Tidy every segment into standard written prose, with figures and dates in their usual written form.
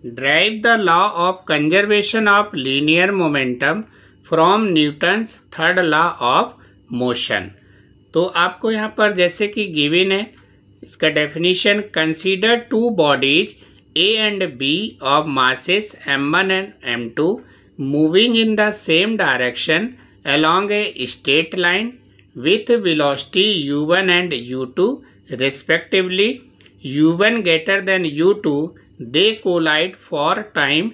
Drive the law of conservation of linear momentum from Newton's third law of motion. तो आपको यहाँ पर जैसे कि गिवन है इसका definition, consider two bodies A and B of masses m1 and m2 moving in the same direction along a straight line with velocity u1 and u2 respectively. u1 greater than u2, they collide for time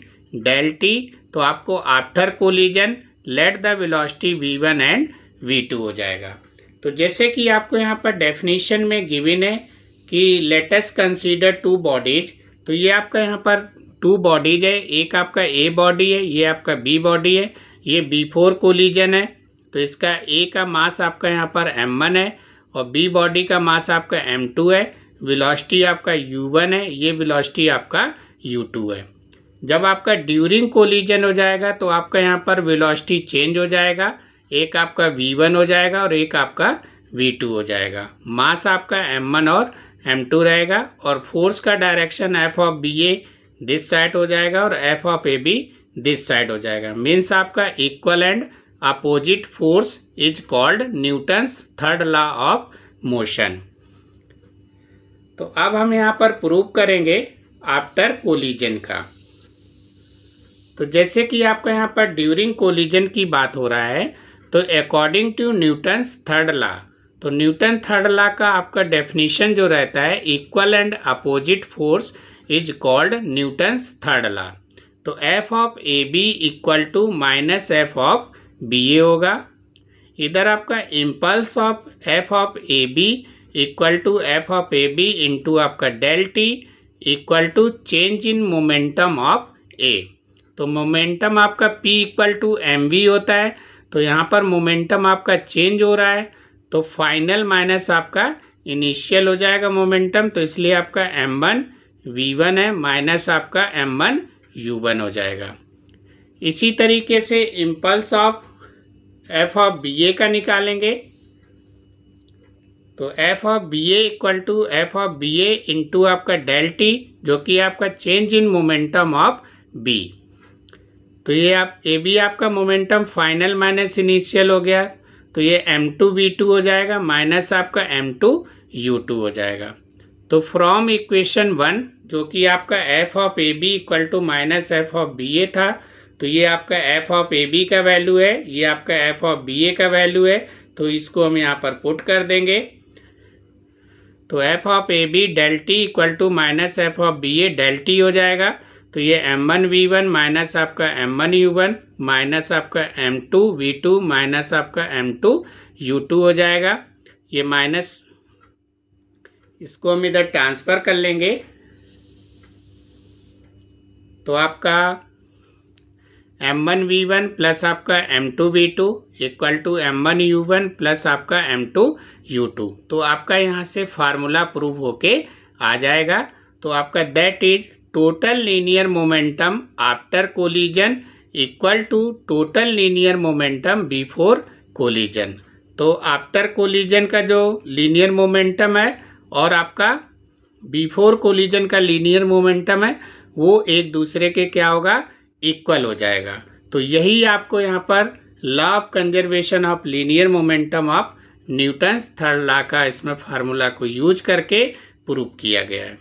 del t. तो आपको after collision let the velocity v1 and v2 हो जाएगा। तो जैसे कि आपको यहाँ पर डेफिनेशन में गिवन है कि let us consider two bodies, तो ये आपका यहाँ पर टू बॉडीज है, एक आपका ए बॉडी है, ये आपका बी बॉडी है, ये बिफोर कोलिजन है। तो इसका ए का मास आपका यहाँ पर m1 है और बी बॉडी का मास आपका m2 है, वेलोसिटी आपका u1 है, ये वेलोसिटी आपका u2 है। जब आपका ड्यूरिंग कोलिजन हो जाएगा तो आपका यहाँ पर वेलोसिटी चेंज हो जाएगा, एक आपका v1 हो जाएगा और एक आपका v2 हो जाएगा। मास आपका m1 और m2 रहेगा और फोर्स का direction f of B A this side हो जाएगा और f of A B this side हो जाएगा। मीन्स आपका equal and opposite force is called Newton's third law of motion. तो अब हम यहाँ पर प्रूव करेंगे आफ्टर कोलिजन का। तो जैसे कि आपका यहाँ पर ड्यूरिंग कोलिजन की बात हो रहा है, तो according to Newton's third law, तो न्यूटन थर्ड लॉ का आपका डेफिनेशन जो रहता है, equal and opposite force is called Newton's third law. तो F of A B equal to minus F of B A होगा। इधर आपका impulse of F of A B equal to F of A B into आपका del T equal to change in momentum of A. तो momentum आपका P equal to M we होता है, तो यहाँ पर मोमेंटम आपका चेंज हो रहा है, तो फाइनल माइनस आपका इनिशियल हो जाएगा मोमेंटम, तो इसलिए आपका m1 v1 है माइनस आपका m1 u1 हो जाएगा। इसी तरीके से impulse of f of B A का निकालेंगे, तो f of B A equal to F of B A into आपका डेल टी जो कि आपका change in momentum of b। तो ये आप ए बी आपका मोमेंटम फाइनल माइनस इनिशियल हो गया, तो ये m2 v2 हो जाएगा माइनस आपका m2 u2 हो जाएगा। तो फ्रॉम इक्वेशन 1 जो कि आपका f of A B equal to minus F of B A था, तो ये आपका f ऑफ ए बी का वैल्यू है, ये आपका f ऑफ बी ए का वैल्यू है, तो इसको हम यहाँ पर पुट कर देंगे। तो f of A B del T equal to minus F of B A del T हो जाएगा, तो ये m1 v1 माइनस आपका m1 u1 माइनस आपका m2 v2 माइनस आपका m2 u2 हो जाएगा। ये माइनस इसको हम इधर ट्रांसफर कर लेंगे, तो आपका m1 v1 प्लस आपका m2 v2 equal to m1 u1 plus आपका m2 u2। तो आपका यहाँ से फार्मूला प्रूव होके आ जाएगा। तो आपका that is total linear momentum after collision equal to total linear momentum before collision. तो आफ्टर कोलिजन का जो लीनियर मोमेंटम है और आपका बिफोर कोलिजन का लीनियर मोमेंटम है वो एक दूसरे के क्या होगा, इक्वल हो जाएगा। तो यही आपको यहाँ पर law of conservation of linear momentum of Newton's third law का इसमें फार्मूला को यूज करके प्रूव किया गया है।